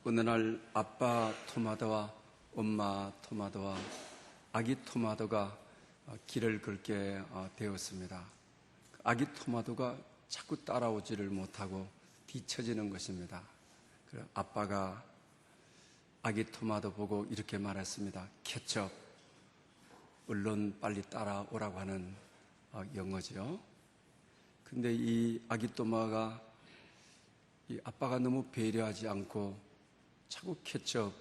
어느 날 아빠 토마토와 엄마 토마토와 아기 토마토가 길을 걷게 되었습니다. 아기 토마토가 자꾸 따라오지를 못하고 뒤처지는 것입니다. 아빠가 아기 토마토 보고 이렇게 말했습니다. 케첩, 얼른 빨리 따라오라고 하는 영어죠. 근데 이 아기 토마토가 이 아빠가 너무 배려하지 않고 자꾸 케첩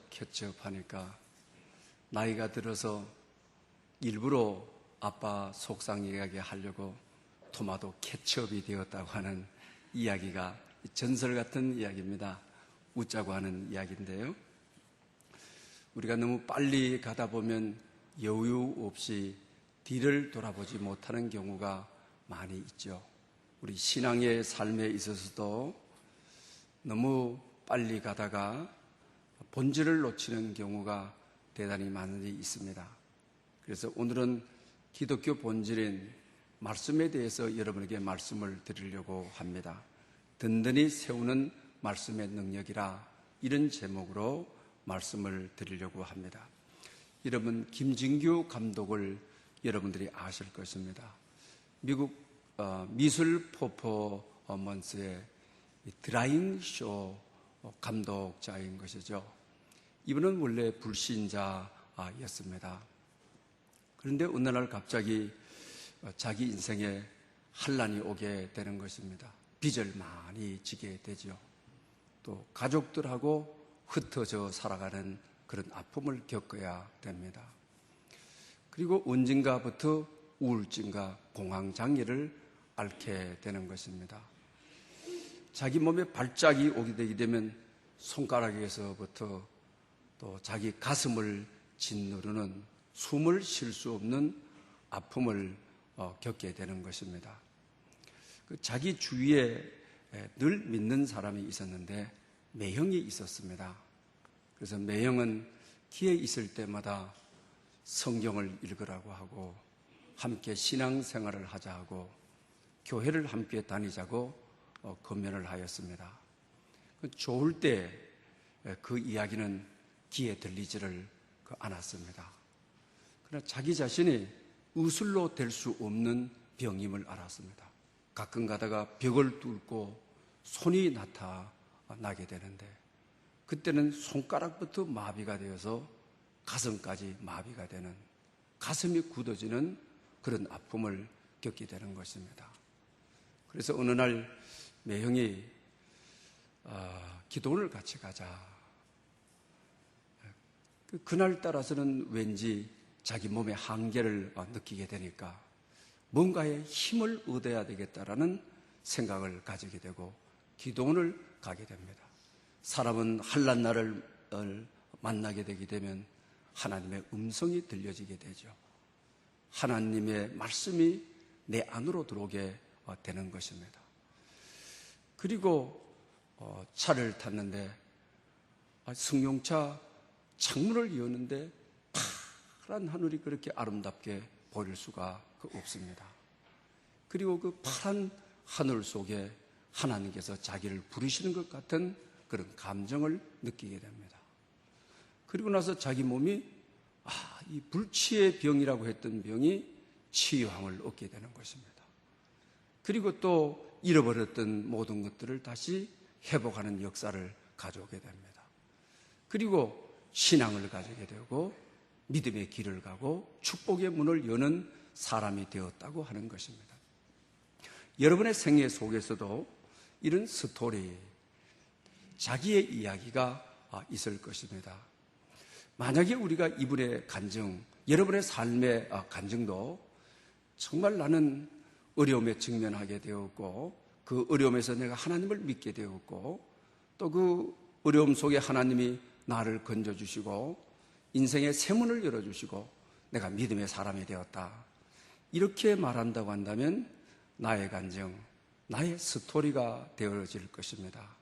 하니까 나이가 들어서 일부러 아빠 속상하게 하려고 토마토 케첩이 되었다고 하는 이야기가 전설 같은 이야기입니다. 웃자고 하는 이야기인데요. 우리가 너무 빨리 가다 보면 여유 없이 뒤를 돌아보지 못하는 경우가 많이 있죠. 우리 신앙의 삶에 있어서도 너무 빨리 가다가 본질을 놓치는 경우가 대단히 많이 있습니다. 그래서 오늘은 기독교 본질인 말씀에 대해서 여러분에게 말씀을 드리려고 합니다. 든든히 세우는 말씀의 능력이라, 이런 제목으로 말씀을 드리려고 합니다. 여러분, 김진규 감독을 여러분들이 아실 것입니다. 미국 미술 퍼포먼스의 드라잉 쇼 감독자인 것이죠. 이분은 원래 불신자였습니다. 그런데 어느 날 갑자기 자기 인생에 환난이 오게 되는 것입니다. 빚을 많이 지게 되죠. 또 가족들하고 흩어져 살아가는 그런 아픔을 겪어야 됩니다. 그리고 언젠가부터 우울증과 공황장애를 앓게 되는 것입니다. 자기 몸에 발작이 오게 되게 되면 손가락에서부터 또 자기 가슴을 짓누르는 숨을 쉴 수 없는 아픔을 겪게 되는 것입니다. 자기 주위에 늘 믿는 사람이 있었는데 매형이 있었습니다. 그래서 매형은 기회 있을 때마다 성경을 읽으라고 하고 함께 신앙생활을 하자 하고 교회를 함께 다니자고 권면을 하였습니다. 좋을 때 그 이야기는 귀에 들리지를 않았습니다. 그러나 자기 자신이 의술로 될 수 없는 병임을 알았습니다. 가끔 가다가 벽을 뚫고 손이 나타나게 되는데 그때는 손가락부터 마비가 되어서 가슴까지 마비가 되는, 가슴이 굳어지는 그런 아픔을 겪게 되는 것입니다. 그래서 어느 날 매형이 기도원을 같이 가자. 그날 따라서는 왠지 자기 몸의 한계를 느끼게 되니까 뭔가의 힘을 얻어야 되겠다라는 생각을 가지게 되고 기도원을 가게 됩니다. 사람은 환난 날을 만나게 되게 되면 하나님의 음성이 들려지게 되죠. 하나님의 말씀이 내 안으로 들어오게 되는 것입니다. 그리고 차를 탔는데 승용차 창문을 여는데 파란 하늘이 그렇게 아름답게 보일 수가 없습니다. 그리고 그 파란 하늘 속에 하나님께서 자기를 부르시는 것 같은 그런 감정을 느끼게 됩니다. 그리고 나서 자기 몸이 이 불치의 병이라고 했던 병이 치유함을 얻게 되는 것입니다. 그리고 또 잃어버렸던 모든 것들을 다시 회복하는 역사를 가져오게 됩니다. 그리고 신앙을 가지게 되고 믿음의 길을 가고 축복의 문을 여는 사람이 되었다고 하는 것입니다. 여러분의 생애 속에서도 이런 스토리, 자기의 이야기가 있을 것입니다. 만약에 우리가 이분의 간증, 여러분의 삶의 간증도 정말 나는 어려움에 직면하게 되었고 그 어려움에서 내가 하나님을 믿게 되었고 또 그 어려움 속에 하나님이 나를 건져주시고 인생의 새 문을 열어주시고 내가 믿음의 사람이 되었다. 이렇게 말한다고 한다면 나의 간증, 나의 스토리가 되어질 것입니다.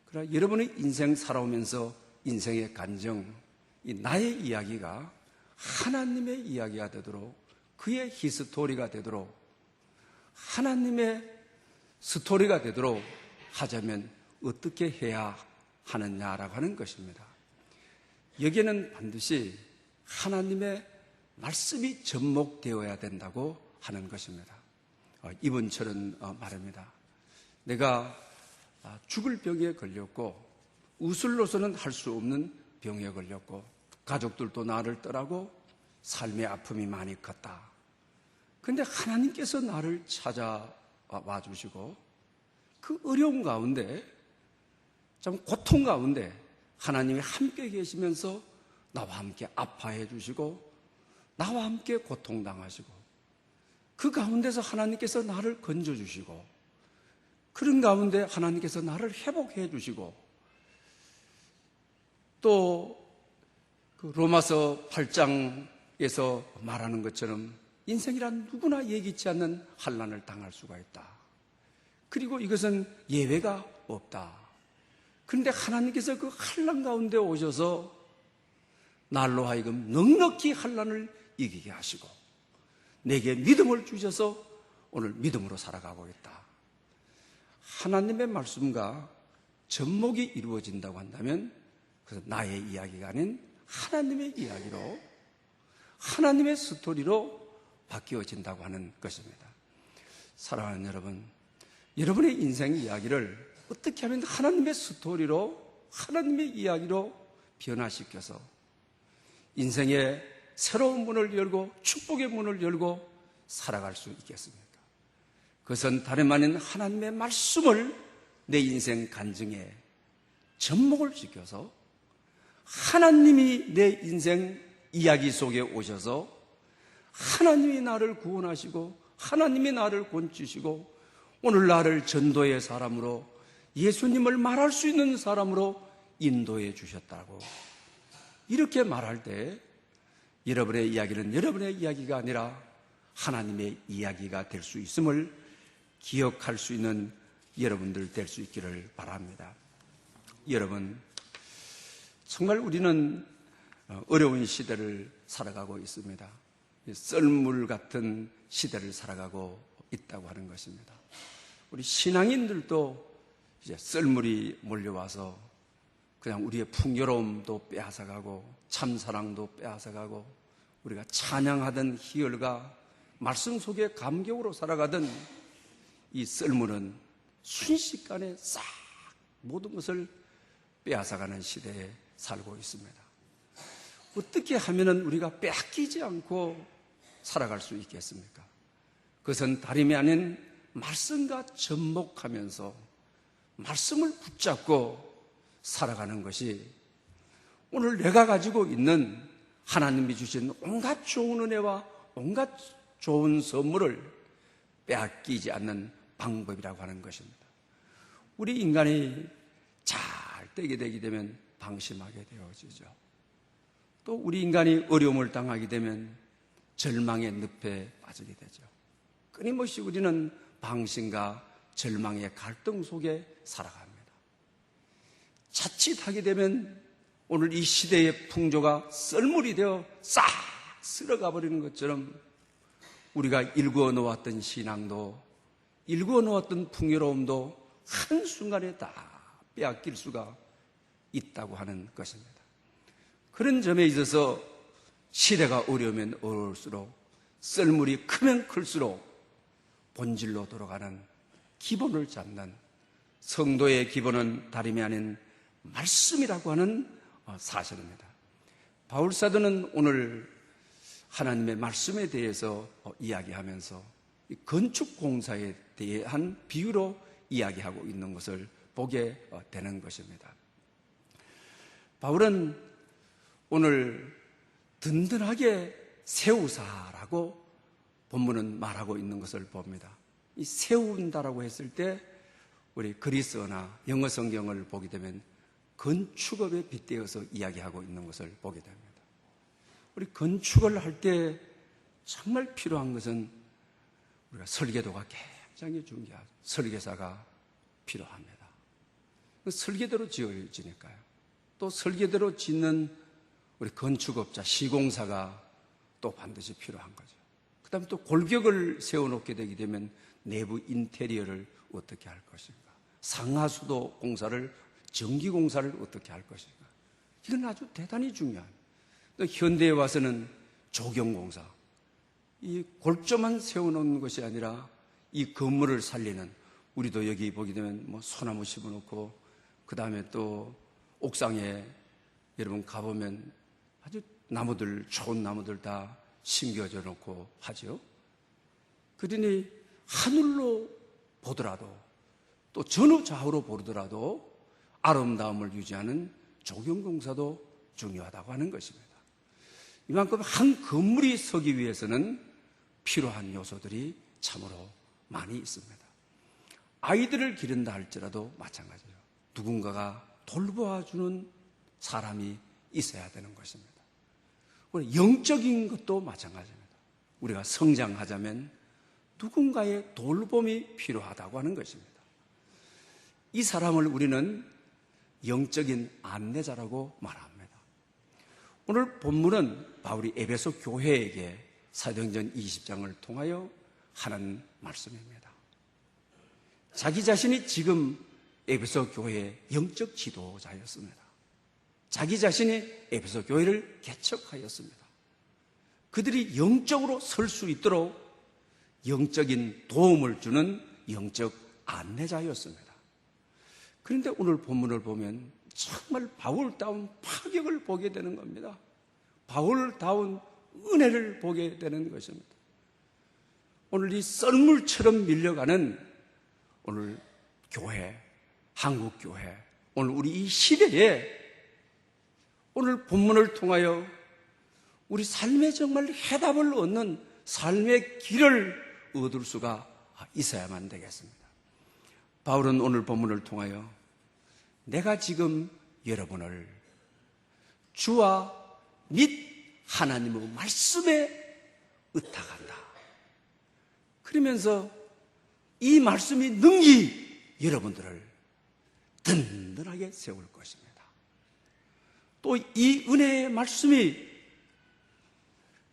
그러나 여러분의 인생 살아오면서 인생의 간증, 이 나의 이야기가 하나님의 이야기가 되도록, 그의 히스토리가 되도록, 하나님의 스토리가 되도록 하자면 어떻게 해야 하느냐라고 하는 것입니다. 여기에는 반드시 하나님의 말씀이 접목되어야 된다고 하는 것입니다. 이번처럼 말합니다. 내가 죽을 병에 걸렸고 우술로서는 할 수 없는 병에 걸렸고 가족들도 나를 떠나고 삶의 아픔이 많이 컸다. 그런데 하나님께서 나를 찾아와 주시고 그 어려운 가운데 참 고통 가운데 하나님이 함께 계시면서 나와 함께 아파해 주시고 나와 함께 고통당하시고 그 가운데서 하나님께서 나를 건져주시고 그런 가운데 하나님께서 나를 회복해 주시고 또 그 로마서 8장에서 말하는 것처럼 인생이란 누구나 예기치 않는 환난을 당할 수가 있다. 그리고 이것은 예외가 없다. 그런데 하나님께서 그 환난 가운데 오셔서 날로 하여금 넉넉히 환난을 이기게 하시고 내게 믿음을 주셔서 오늘 믿음으로 살아가고 있다. 하나님의 말씀과 접목이 이루어진다고 한다면 그래서 나의 이야기가 아닌 하나님의 이야기로 하나님의 스토리로 바뀌어진다고 하는 것입니다. 사랑하는 여러분, 여러분의 인생 이야기를 어떻게 하면 하나님의 스토리로 하나님의 이야기로 변화시켜서 인생의 새로운 문을 열고 축복의 문을 열고 살아갈 수 있겠습니까? 그것은 다름 아닌 하나님의 말씀을 내 인생 간증에 접목을 시켜서 하나님이 내 인생 이야기 속에 오셔서 하나님이 나를 구원하시고 하나님이 나를 건지시고 오늘 나를 전도의 사람으로 예수님을 말할 수 있는 사람으로 인도해 주셨다고 이렇게 말할 때 여러분의 이야기는 여러분의 이야기가 아니라 하나님의 이야기가 될 수 있음을 기억할 수 있는 여러분들 될 수 있기를 바랍니다. 여러분, 정말 우리는 어려운 시대를 살아가고 있습니다. 썰물 같은 시대를 살아가고 있다고 하는 것입니다. 우리 신앙인들도 이제 썰물이 몰려와서 그냥 우리의 풍요로움도 빼앗아가고 참사랑도 빼앗아가고 우리가 찬양하던 희열과 말씀 속에 감격으로 살아가던 이 썰물은 순식간에 싹 모든 것을 빼앗아가는 시대에 살고 있습니다. 어떻게 하면 우리가 빼앗기지 않고 살아갈 수 있겠습니까? 그것은 다름이 아닌 말씀과 접목하면서 말씀을 붙잡고 살아가는 것이 오늘 내가 가지고 있는 하나님이 주신 온갖 좋은 은혜와 온갖 좋은 선물을 빼앗기지 않는 방법이라고 하는 것입니다. 우리 인간이 잘 되게 되게 되면 방심하게 되어지죠. 또 우리 인간이 어려움을 당하게 되면 절망의 늪에 빠지게 되죠. 끊임없이 우리는 방심과 절망의 갈등 속에 살아갑니다. 자칫하게 되면 오늘 이 시대의 풍조가 썰물이 되어 싹 쓸어가 버리는 것처럼 우리가 일구어 놓았던 신앙도 일구어 놓았던 풍요로움도 한순간에 다 빼앗길 수가 있다고 하는 것입니다. 그런 점에 있어서 시대가 어려우면 어려울수록 썰물이 크면 클수록 본질로 돌아가는 기본을 잡는 성도의 기본은 다름이 아닌 말씀이라고 하는 사실입니다. 바울사도는 오늘 하나님의 말씀에 대해서 이야기하면서 건축 공사에 대한 비유로 이야기하고 있는 것을 보게 되는 것입니다. 바울은 오늘 든든하게 세우사라고 본문은 말하고 있는 것을 봅니다. 이 세운다라고 했을 때 우리 그리스어나 영어 성경을 보게 되면 건축업에 빗대어서 이야기하고 있는 것을 보게 됩니다. 우리 건축을 할 때 정말 필요한 것은 우리가 설계도가 굉장히 중요하죠. 설계사가 필요합니다. 설계대로 지어지니까요. 또 설계대로 짓는 우리 건축업자, 시공사가 또 반드시 필요한 거죠. 그 다음에 또 골격을 세워놓게 되게 되면 내부 인테리어를 어떻게 할 것인가. 상하수도 공사를 전기공사를 어떻게 할 것인가. 이건 아주 대단히 중요한. 현대에 와서는 조경공사, 이 골조만 세워놓는 것이 아니라 이 건물을 살리는, 우리도 여기 보게 되면 뭐 소나무 심어놓고 그 다음에 또 옥상에 여러분 가보면 아주 나무들, 좋은 나무들 다 심겨져 놓고 하죠. 그러니 하늘로 보더라도 또 전후좌우로 보더라도 아름다움을 유지하는 조경공사도 중요하다고 하는 것입니다. 이만큼 한 건물이 서기 위해서는 필요한 요소들이 참으로 많이 있습니다. 아이들을 기른다 할지라도 마찬가지예요. 누군가가 돌보아주는 사람이 있어야 되는 것입니다. 영적인 것도 마찬가지입니다. 우리가 성장하자면 누군가의 돌봄이 필요하다고 하는 것입니다. 이 사람을 우리는 영적인 안내자라고 말합니다. 오늘 본문은 바울이 에베소 교회에게 사도행전 20장을 통하여 하는 말씀입니다. 자기 자신이 지금 에베소 교회의 영적 지도자였습니다. 자기 자신이 에베소 교회를 개척하였습니다. 그들이 영적으로 설 수 있도록 영적인 도움을 주는 영적 안내자였습니다. 그런데 오늘 본문을 보면 정말 바울다운 파격을 보게 되는 겁니다. 바울다운 은혜를 보게 되는 것입니다. 오늘 이 썰물처럼 밀려가는 오늘 교회, 한국교회, 오늘 우리 이 시대에 오늘 본문을 통하여 우리 삶에 정말 해답을 얻는 삶의 길을 얻을 수가 있어야만 되겠습니다. 바울은 오늘 본문을 통하여 내가 지금 여러분을 주와 및 하나님의 말씀에 의탁한다. 그러면서 이 말씀이 능히 여러분들을 든든하게 세울 것입니다. 또 이 은혜의 말씀이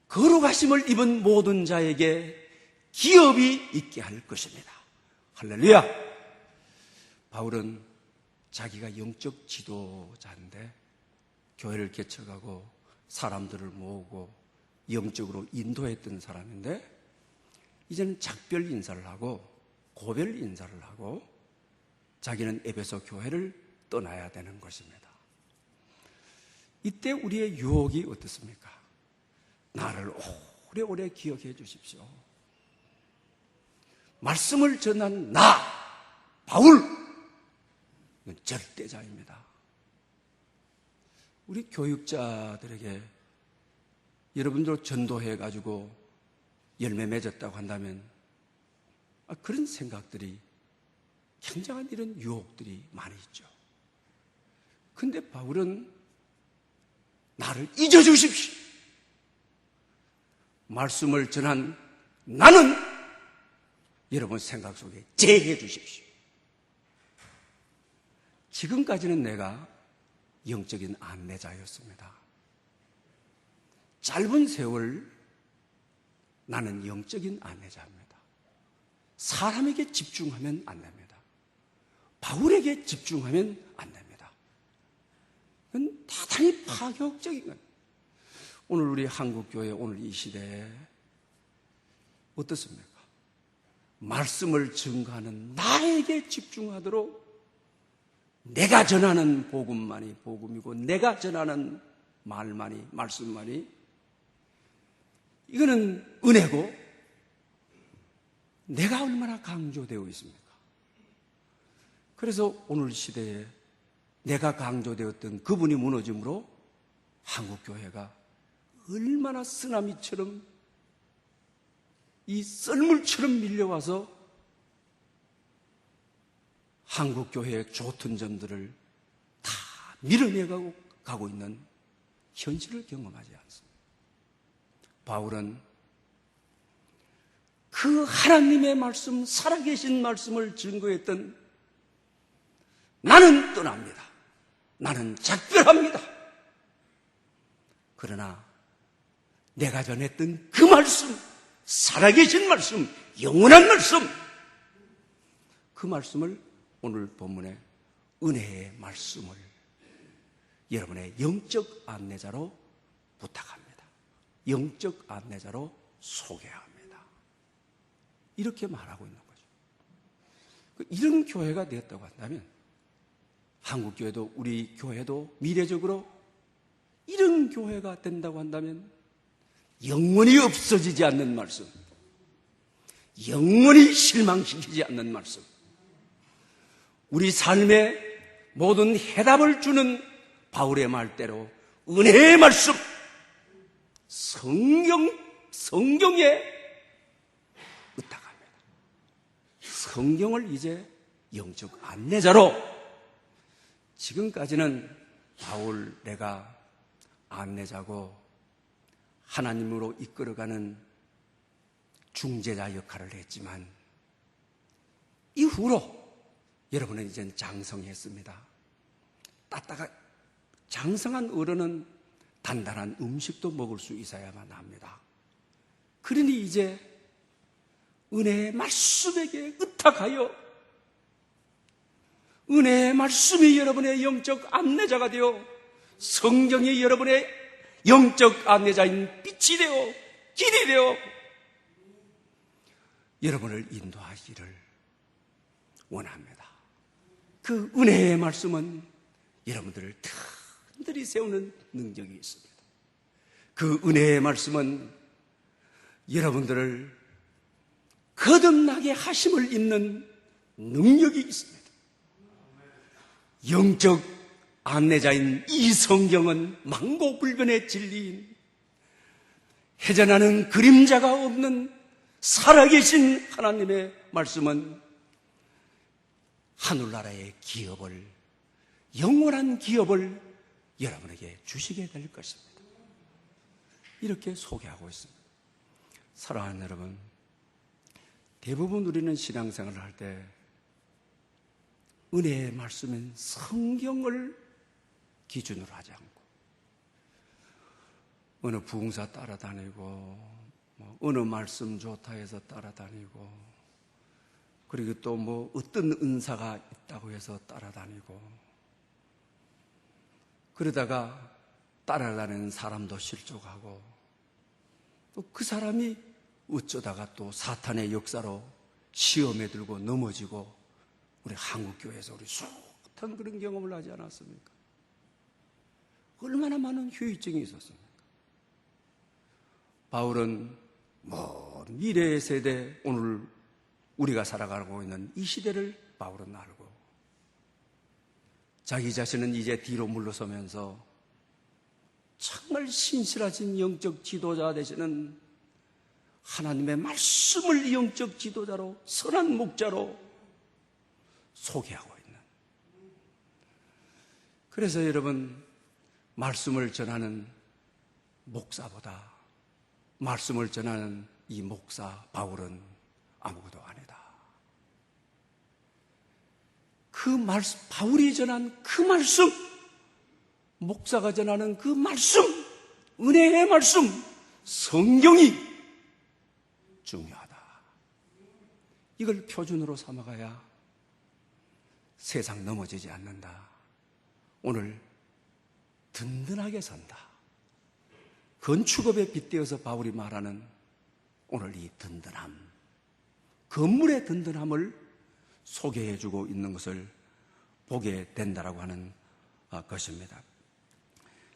거룩하심을 입은 모든 자에게 기업이 있게 할 것입니다. 할렐루야! 바울은 자기가 영적 지도자인데 교회를 개척하고 사람들을 모으고 영적으로 인도했던 사람인데 이제는 작별 인사를 하고 고별 인사를 하고 자기는 에베소 교회를 떠나야 되는 것입니다. 이때 우리의 유혹이 어떻습니까? 나를 오래오래 기억해 주십시오. 말씀을 전한 나, 바울, 이건 절대자입니다. 우리 교육자들에게 여러분들 전도해가지고 열매 맺었다고 한다면 그런 생각들이 굉장한 이런 유혹들이 많이 있죠. 근데 바울은 나를 잊어주십시오. 말씀을 전한 나는 여러분 생각 속에 제해 주십시오. 지금까지는 내가 영적인 안내자였습니다. 짧은 세월 나는 영적인 안내자입니다. 사람에게 집중하면 안 됩니다. 바울에게 집중하면 안 됩니다. 그건 대단히 파격적인 것. 오늘 우리 한국교회 오늘 이 시대에 어떻습니까? 말씀을 증거하는 나에게 집중하도록 내가 전하는 복음만이 복음이고 내가 전하는 말만이 말씀만이 이거는 은혜고 내가 얼마나 강조되어 있습니까? 그래서 오늘 시대에 내가 강조되었던 그분이 무너짐으로 한국교회가 얼마나 쓰나미처럼 이 썰물처럼 밀려와서 한국교회의 좋던 점들을 다 밀어내가고 있는 현실을 경험하지 않습니다. 바울은 그 하나님의 말씀, 살아계신 말씀을 증거했던 나는 떠납니다. 나는 작별합니다. 그러나 내가 전했던 그 말씀, 살아계신 말씀, 영원한 말씀, 그 말씀을 오늘 본문에 은혜의 말씀을 여러분의 영적 안내자로 부탁합니다. 영적 안내자로 소개합니다. 이렇게 말하고 있는 거죠. 이런 교회가 되었다고 한다면 한국교회도 우리 교회도 미래적으로 이런 교회가 된다고 한다면 영원히 없어지지 않는 말씀, 영원히 실망시키지 않는 말씀, 우리 삶의 모든 해답을 주는 바울의 말대로 은혜의 말씀, 성경에 의탁합니다. 성경을 이제 영적 안내자로, 지금까지는 바울 내가 안내자고 하나님으로 이끌어가는 중재자 역할을 했지만 이후로 여러분은 이제 장성했습니다. 장성한 어른은 단단한 음식도 먹을 수 있어야만 합니다. 그러니 이제 은혜의 말씀에게 의탁하여 은혜의 말씀이 여러분의 영적 안내자가 되어 성경이 여러분의 영적 안내자인 빛이 되어 길이 되어 여러분을 인도하기를 원합니다. 그 은혜의 말씀은 여러분들을 든든히 세우는 능력이 있습니다. 그 은혜의 말씀은 여러분들을 거듭나게 하심을 입는 능력이 있습니다. 영적 안내자인 이 성경은 만고불변의 진리인 해전하는 그림자가 없는 살아계신 하나님의 말씀은 하늘나라의 기업을, 영원한 기업을 여러분에게 주시게 될 것입니다. 이렇게 소개하고 있습니다. 사랑하는 여러분, 대부분 우리는 신앙생활을 할 때 은혜의 말씀인 성경을 기준으로 하지 않고 어느 부흥사 따라다니고 어느 말씀 좋다 해서 따라다니고 그리고 또 어떤 은사가 있다고 해서 따라다니고 그러다가 따라다니는 사람도 실족하고 또 그 사람이 어쩌다가 또 사탄의 역사로 시험에 들고 넘어지고 우리 한국교회에서 우리 숱한 그런 경험을 하지 않았습니까? 얼마나 많은 후유증이 있었습니까? 바울은 먼 미래의 세대, 오늘 우리가 살아가고 있는 이 시대를 바울은 알고 자기 자신은 이제 뒤로 물러서면서 정말 신실하신 영적 지도자 되시는 하나님의 말씀을 영적 지도자로, 선한 목자로 소개하고 있는. 그래서 여러분, 말씀을 전하는 목사보다 말씀을 전하는 이 목사 바울은 아무것도 아니다. 그 말씀, 바울이 전한 그 말씀, 목사가 전하는 그 말씀, 은혜의 말씀, 성경이 중요하다. 이걸 표준으로 삼아가야 세상 넘어지지 않는다. 오늘 든든하게 선다. 건축업에 빗대어서 바울이 말하는 오늘 이 든든함, 건물의 든든함을 소개해주고 있는 것을 보게 된다라고 하는 것입니다.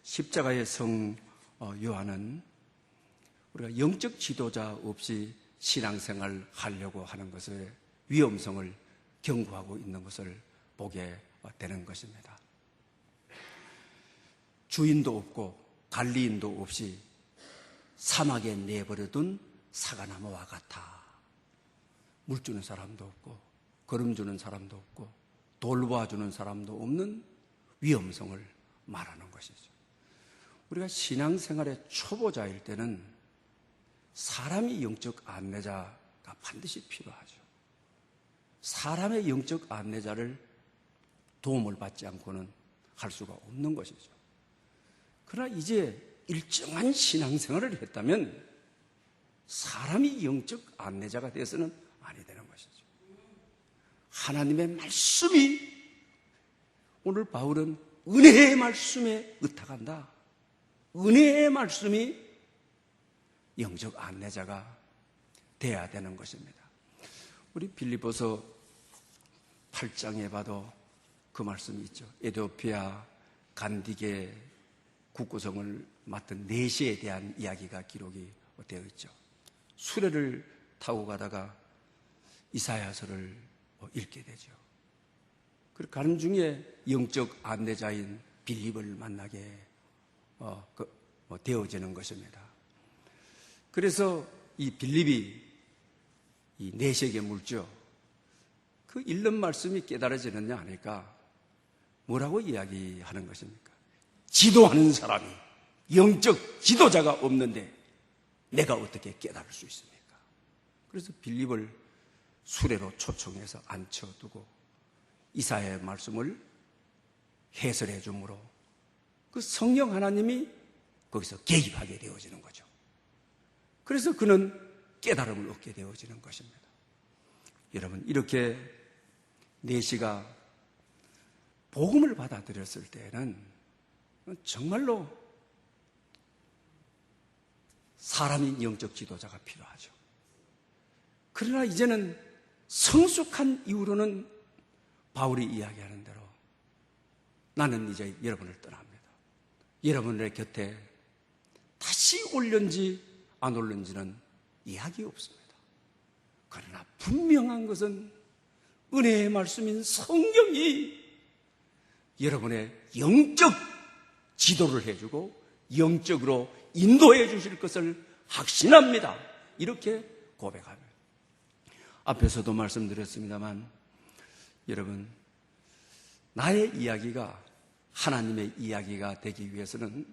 십자가의 성 요한은 우리가 영적 지도자 없이 신앙생활 하려고 하는 것의 위험성을 경고하고 있는 것을 보게 되는 것입니다. 주인도 없고 관리인도 없이 사막에 내버려둔 사과나무와 같아. 물 주는 사람도 없고 거름 주는 사람도 없고 돌봐주는 사람도 없는 위험성을 말하는 것이죠. 우리가 신앙생활의 초보자일 때는 사람이 영적 안내자가 반드시 필요하죠. 사람의 영적 안내자를 도움을 받지 않고는 할 수가 없는 것이죠. 그러나 이제 일정한 신앙생활을 했다면 사람이 영적 안내자가 되어서는 아니 되는 것이죠. 하나님의 말씀이 오늘 바울은 은혜의 말씀에 의탁한다. 은혜의 말씀이 영적 안내자가 돼야 되는 것입니다. 우리 빌립보서 8장에 봐도 그 말씀이 있죠. 에티오피아 간디게 국구성을 맡은 내시에 대한 이야기가 기록이 되어 있죠. 수레를 타고 가다가 이사야서를 읽게 되죠. 그 가는 중에 영적 안내자인 빌립을 만나게 되어지는 것입니다. 그래서 이 빌립이 이 내시에게 묻죠. 그 읽는 말씀이 깨달아지느냐 하니까 뭐라고 이야기하는 것입니까? 지도하는 사람이, 영적 지도자가 없는데 내가 어떻게 깨달을 수 있습니까? 그래서 빌립을 수레로 초청해서 앉혀두고 이사야의 말씀을 해설해 주므로 그 성령 하나님이 거기서 개입하게 되어지는 거죠. 그래서 그는 깨달음을 얻게 되어지는 것입니다. 여러분, 이렇게 내시가 복음을 받아들였을 때는 정말로 사람인 영적 지도자가 필요하죠. 그러나 이제는 성숙한 이후로는 바울이 이야기하는 대로 나는 이제 여러분을 떠납니다. 여러분의 곁에 다시 올는지 안 올는지는 이야기 없습니다. 그러나 분명한 것은 은혜의 말씀인 성경이 여러분의 영적 지도를 해주고 영적으로 인도해 주실 것을 확신합니다. 이렇게 고백합니다. 앞에서도 말씀드렸습니다만 여러분, 나의 이야기가 하나님의 이야기가 되기 위해서는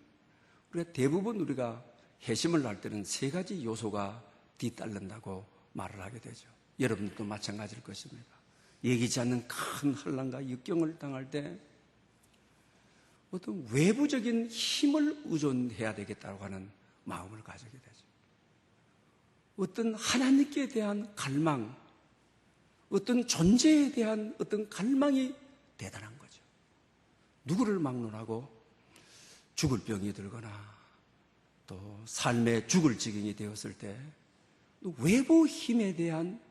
우리가 회심을 할 때는 세 가지 요소가 뒤따른다고 말을 하게 되죠. 여러분도 마찬가지일 것입니다. 예기치 않는 큰 환난과 역경을 당할 때 어떤 외부적인 힘을 의존해야 되겠다고 하는 마음을 가지게 되죠. 어떤 하나님께 대한 갈망, 어떤 존재에 대한 어떤 갈망이 대단한 거죠. 누구를 막론하고 죽을 병이 들거나 또 삶의 죽을 지경이 되었을 때 외부 힘에 대한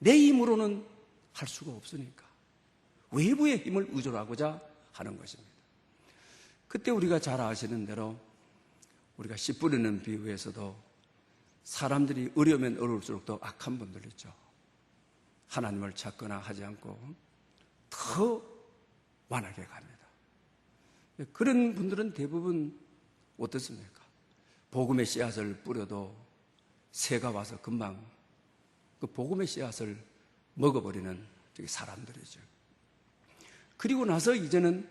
내 힘으로는 할 수가 없으니까 외부의 힘을 의존하고자 하는 것입니다. 그때 우리가 잘 아시는 대로 우리가 씨 뿌리는 비유에서도 사람들이 어려우면 어려울수록 더 악한 분들 있죠. 하나님을 찾거나 하지 않고 더 완하게 갑니다. 그런 분들은 대부분 어떻습니까? 복음의 씨앗을 뿌려도 새가 와서 금방 그 복음의 씨앗을 먹어버리는 사람들이죠. 그리고 나서 이제는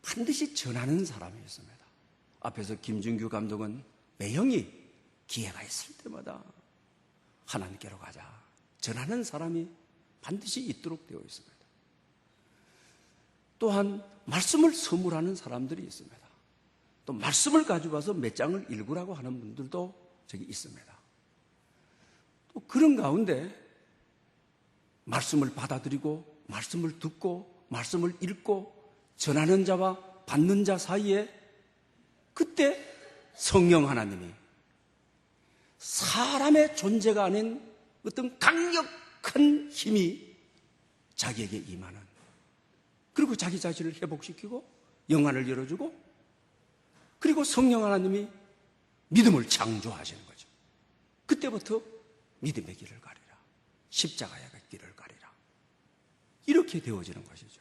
반드시 전하는 사람이 있습니다. 앞에서 김준규 감독은 매형이 기회가 있을 때마다 하나님께로 가자. 전하는 사람이 반드시 있도록 되어 있습니다. 또한 말씀을 선물하는 사람들이 있습니다. 또 말씀을 가지고 와서 몇 장을 읽으라고 하는 분들도 저기 있습니다. 또 그런 가운데 말씀을 받아들이고 말씀을 듣고 말씀을 읽고 전하는 자와 받는 자 사이에 그때 성령 하나님이 사람의 존재가 아닌 어떤 강력한 힘이 자기에게 임하는, 그리고 자기 자신을 회복시키고 영안을 열어주고, 그리고 성령 하나님이 믿음을 창조하시는 거죠. 그때부터 믿음의 길을 가리라, 십자가의 길을 가리라, 이렇게 되어지는 것이죠.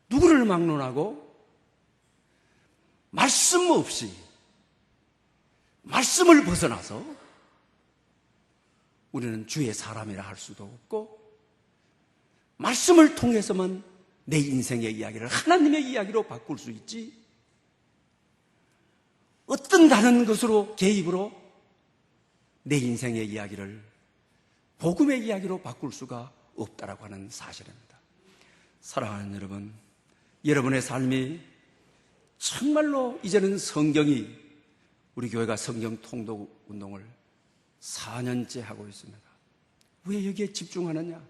누구를 막론하고 말씀 없이, 말씀을 벗어나서 우리는 주의 사람이라 할 수도 없고, 말씀을 통해서만 내 인생의 이야기를 하나님의 이야기로 바꿀 수 있지, 어떤 다른 것으로 개입으로 내 인생의 이야기를 복음의 이야기로 바꿀 수가 없다라고 하는 사실입니다. 사랑하는 여러분, 여러분의 삶이 정말로 이제는 성경이, 우리 교회가 성경 통독 운동을 4년째 하고 있습니다. 왜 여기에 집중하느냐?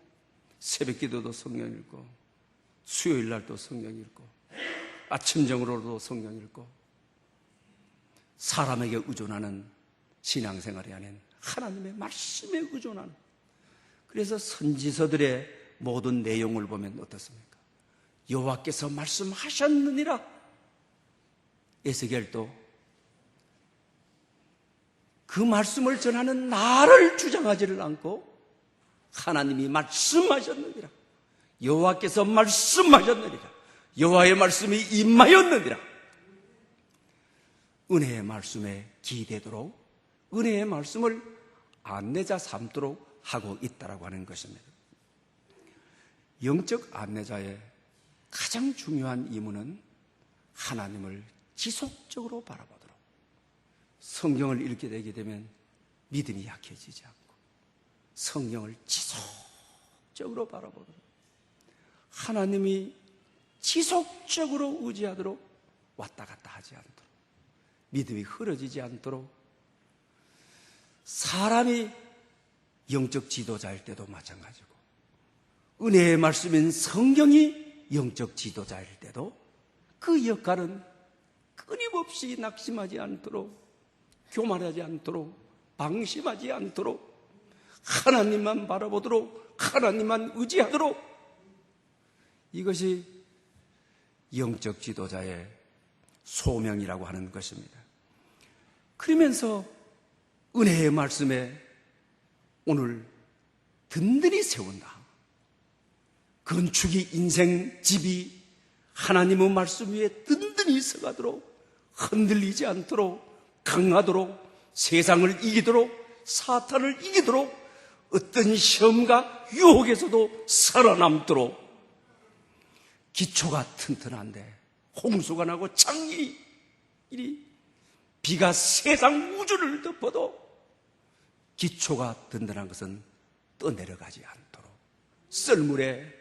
새벽 기도도 성경 읽고, 수요일 날도 성경 읽고 아침 정으로도 성경 읽고 사람에게 의존하는 신앙생활이 아닌 하나님의 말씀에 의존하는, 그래서 선지서들의 모든 내용을 보면 어떻습니까? 여호와께서 말씀하셨느니라. 에스겔도 그 말씀을 전하는 나를 주장하지를 않고 하나님이 말씀하셨느니라, 여호와께서 말씀하셨느니라, 여호와의 말씀이 임하였느니라. 은혜의 말씀에 기대도록 은혜의 말씀을 안내자 삼도록 하고 있다라고 하는 것입니다. 영적 안내자의 가장 중요한 임무는 하나님을 지속적으로 바라보도록, 성경을 읽게 되게 되면 믿음이 약해지지 않고 성경을 지속적으로 바라보도록, 하나님이 지속적으로 의지하도록 왔다 갔다 하지 않도록, 믿음이 흐려지지 않도록, 사람이 영적 지도자일 때도 마찬가지고 은혜의 말씀인 성경이 영적 지도자일 때도 그 역할은 끊임없이 낙심하지 않도록, 교만하지 않도록, 방심하지 않도록, 하나님만 바라보도록, 하나님만 의지하도록, 이것이 영적 지도자의 소명이라고 하는 것입니다. 그러면서 은혜의 말씀에 오늘 든든히 세운다. 건축이 인생 집이 하나님의 말씀 위에 든든히 서가도록, 흔들리지 않도록, 강하도록, 세상을 이기도록, 사탄을 이기도록, 어떤 시험과 유혹에서도 살아남도록, 기초가 튼튼한데 홍수가 나고 창이 비가 세상 우주를 덮어도 기초가 든든한 것은 떠내려가지 않도록, 썰물에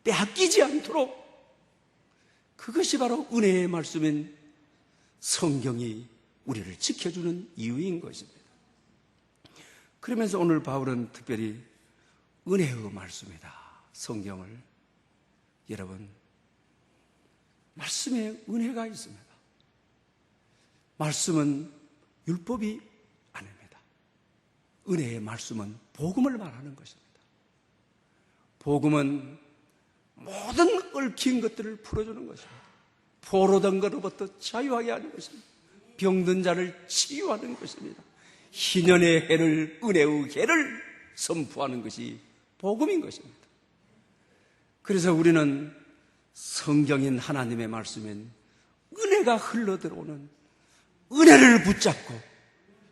빼앗기지 않도록, 그것이 바로 은혜의 말씀인 성경이 우리를 지켜주는 이유인 것입니다. 그러면서 오늘 바울은 특별히 은혜의 말씀이다, 성경을, 여러분, 말씀에 은혜가 있습니다. 말씀은 율법이 아닙니다. 은혜의 말씀은 복음을 말하는 것입니다. 복음은 모든 얽힌 것들을 풀어주는 것입니다. 포로된 것으로부터 자유하게 하는 것입니다. 병든 자를 치유하는 것입니다. 희년의 해를, 은혜의 해를 선포하는 것이 복음인 것입니다. 그래서 우리는 성경인 하나님의 말씀인 은혜가 흘러들어오는 은혜를 붙잡고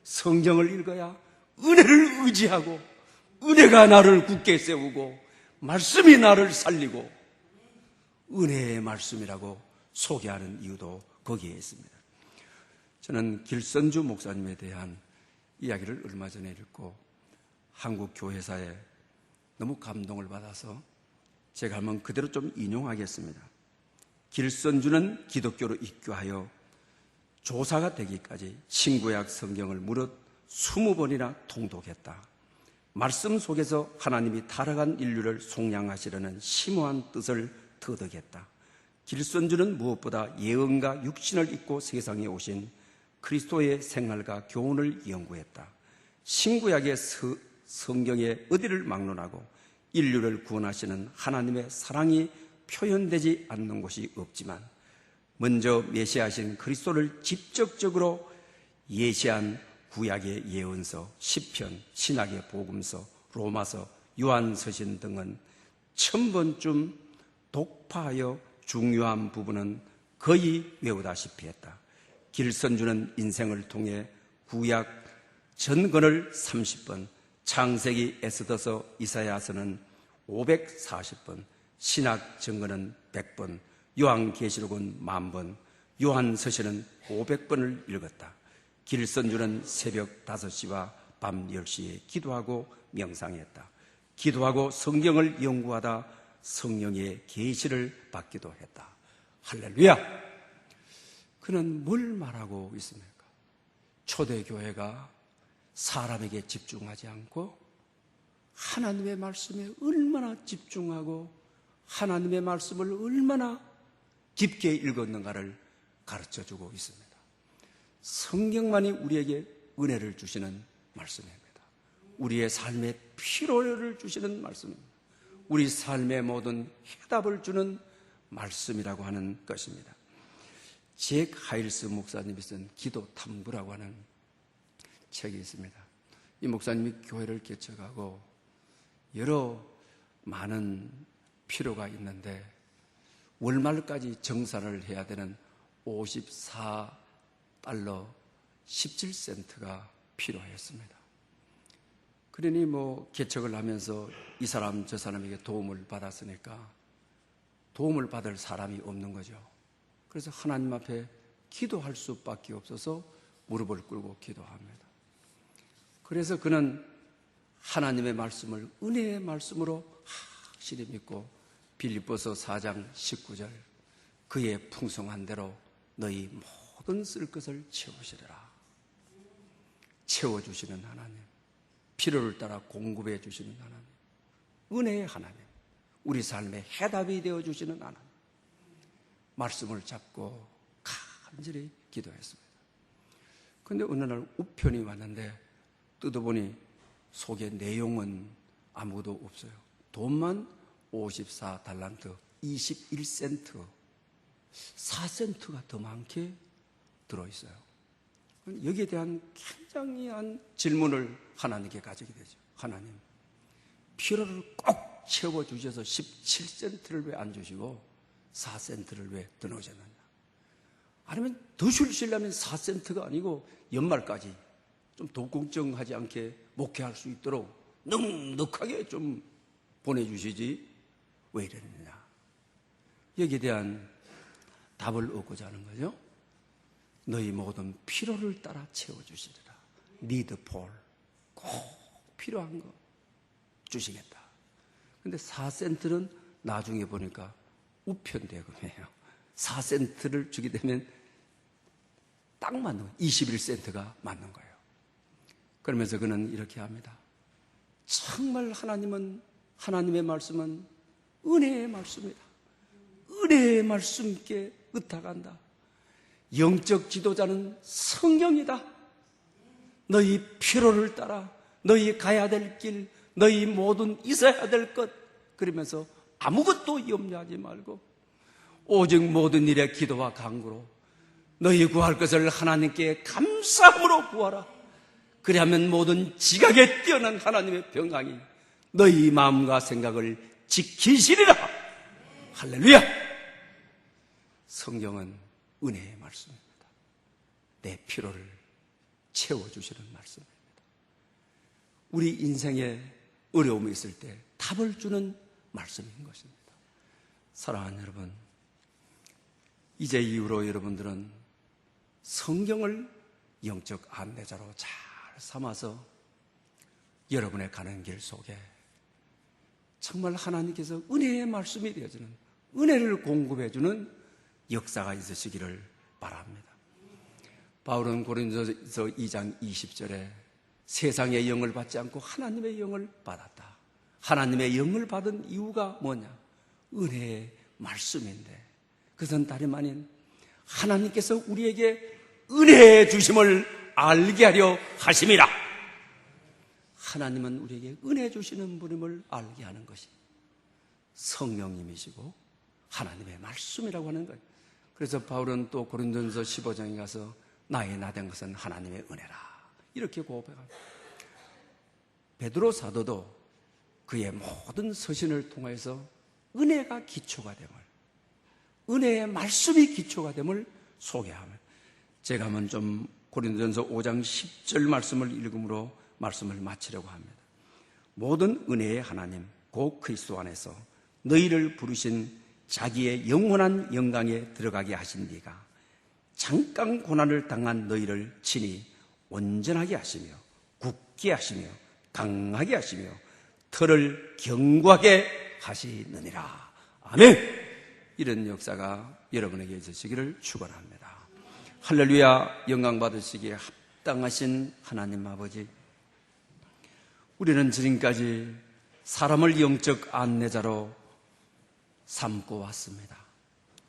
성경을 읽어야 은혜를 의지하고, 은혜가 나를 굳게 세우고 말씀이 나를 살리고 은혜의 말씀이라고 소개하는 이유도 거기에 있습니다. 저는 길선주 목사님에 대한 이야기를 얼마 전에 읽고 한국 교회사에 너무 감동을 받아서 제가 한번 그대로 좀 인용하겠습니다. 길선주는 기독교로 입교하여 조사가 되기까지 신구약 성경을 무릇 20번이나 통독했다. 말씀 속에서 하나님이 타락한 인류를 속량하시려는 심오한 뜻을 터득했다. 길선주는 무엇보다 예언과 육신을 입고 세상에 오신 그리스도의 생활과 교훈을 연구했다. 신구약의 성경의 어디를 막론하고 인류를 구원하시는 하나님의 사랑이 표현되지 않는 곳이 없지만, 먼저 메시아신 그리스도를 직접적으로 예시한 구약의 예언서, 시편, 신약의 복음서, 로마서, 요한서신 등은 1000번쯤 독파하여 중요한 부분은 거의 외우다시피 했다. 길선주는 인생을 통해 구약 전권을 30번, 창세기, 에스더서, 이사야서는 540번, 신약 전권은 100번, 요한계시록은 10,000번, 요한서신은 500번을 읽었다. 길선주는 새벽 5시와 밤 10시에 기도하고 명상했다. 기도하고 성경을 연구하다 성령의 계시를 받기도 했다. 할렐루야! 그는 뭘 말하고 있습니까? 초대교회가 사람에게 집중하지 않고 하나님의 말씀에 얼마나 집중하고 하나님의 말씀을 얼마나 깊게 읽었는가를 가르쳐주고 있습니다. 성경만이 우리에게 은혜를 주시는 말씀입니다. 우리의 삶의 필요를 주시는 말씀입니다. 우리 삶의 모든 해답을 주는 말씀이라고 하는 것입니다. 잭 하일스 목사님이 쓴 기도 탐구라고 하는 책이 있습니다. 이 목사님이 교회를 개척하고 여러 많은 필요가 있는데 월말까지 정산을 해야 되는 54달러 17센트가 필요했습니다. 그러니 개척을 하면서 이 사람 저 사람에게 도움을 받았으니까 도움을 받을 사람이 없는 거죠. 그래서 하나님 앞에 기도할 수밖에 없어서 무릎을 꿇고 기도합니다. 그래서 그는 하나님의 말씀을 은혜의 말씀으로 확실히 믿고 빌립보서 4장 19절 그의 풍성한 대로 너희 모든 쓸 것을 채우시리라. 채워주시는 하나님, 필요를 따라 공급해 주시는 하나님, 은혜의 하나님, 우리 삶의 해답이 되어주시는 하나님, 말씀을 잡고 간절히 기도했습니다. 그런데 어느 날 우편이 왔는데 뜯어보니 속에 내용은 아무것도 없어요. 돈만 54달란트 21센트 4센트가 더 많게 들어있어요. 여기에 대한 굉장한 질문을 하나님께 가지게 되죠. 하나님, 필요를 꼭 채워주셔서 17센트를 왜 안 주시고 4센트를 왜 더 넣으셨느냐? 아니면 더 주시려면 4센트가 아니고 연말까지 좀 독공정하지 않게 목회할 수 있도록 넉넉하게 좀 보내주시지 왜 이러느냐? 여기에 대한 답을 얻고자 하는 거죠. 너희 모든 필요를 따라 채워주시리라. need for, 꼭 필요한 거 주시겠다. 근데 4센트는 나중에 보니까 우편대금이에요. 4센트를 주게 되면 딱 맞는 21센트가 맞는 거예요. 그러면서 그는 이렇게 합니다. 정말 하나님의 말씀은 은혜의 말씀이다. 은혜의 말씀께 의탁한다. 영적 지도자는 성경이다. 너희 필요를 따라 너희 가야 될 길, 너희 모든 있어야 될 것, 그러면서 아무것도 염려하지 말고 오직 모든 일에 기도와 간구로 너희 구할 것을 하나님께 감사함으로 구하라. 그리하면 모든 지각에 뛰어난 하나님의 평강이 너희 마음과 생각을 지키시리라. 할렐루야. 성경은 은혜의 말씀입니다. 내 필요를 채워주시는 말씀입니다. 우리 인생에 어려움이 있을 때 답을 주는 말씀인 것입니다. 사랑하는 여러분, 이제 이후로 여러분들은 성경을 영적 안내자로 잘 삼아서 여러분의 가는 길 속에 정말 하나님께서 은혜의 말씀이 되어주는, 은혜를 공급해주는 역사가 있으시기를 바랍니다. 바울은 고린도서 2장 20절에 세상의 영을 받지 않고 하나님의 영을 받았다. 하나님의 영을 받은 이유가 뭐냐? 은혜의 말씀인데, 그것은 다름 아닌 하나님께서 우리에게 은혜의 주심을 알게 하려 하심이라. 하나님은 우리에게 은혜 주시는 분임을 알게 하는 것이 성령님이시고 하나님의 말씀이라고 하는 거예요. 그래서 바울은 또 고린도전서 15장에 가서 나의 나된 것은 하나님의 은혜라 이렇게 고백합니다. 베드로 사도도 그의 모든 서신을 통해서 은혜가 기초가 됨을, 은혜의 말씀이 기초가 됨을 소개합니다. 제가 한번 좀 고린도전서 5장 10절 말씀을 읽음으로 말씀을 마치려고 합니다. 모든 은혜의 하나님 곧 그리스도 안에서 너희를 부르신 자기의 영원한 영광에 들어가게 하신 이가 잠깐 고난을 당한 너희를 친히 온전하게 하시며 굳게 하시며 강하게 하시며 털을 견고하게 하시느니라. 아멘. 이런 역사가 여러분에게 있으시기를 축원합니다. 할렐루야. 영광 받으시기에 합당하신 하나님 아버지, 우리는 지금까지 사람을 영적 안내자로 삼고 왔습니다.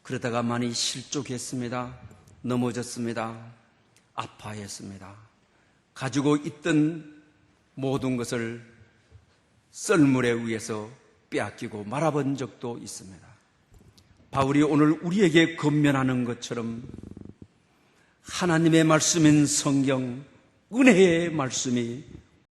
그러다가 많이 실족했습니다. 넘어졌습니다. 아파했습니다. 가지고 있던 모든 것을 썰물에 의해서 빼앗기고 말아본 적도 있습니다. 바울이 오늘 우리에게 권면하는 것처럼 하나님의 말씀인 성경, 은혜의 말씀이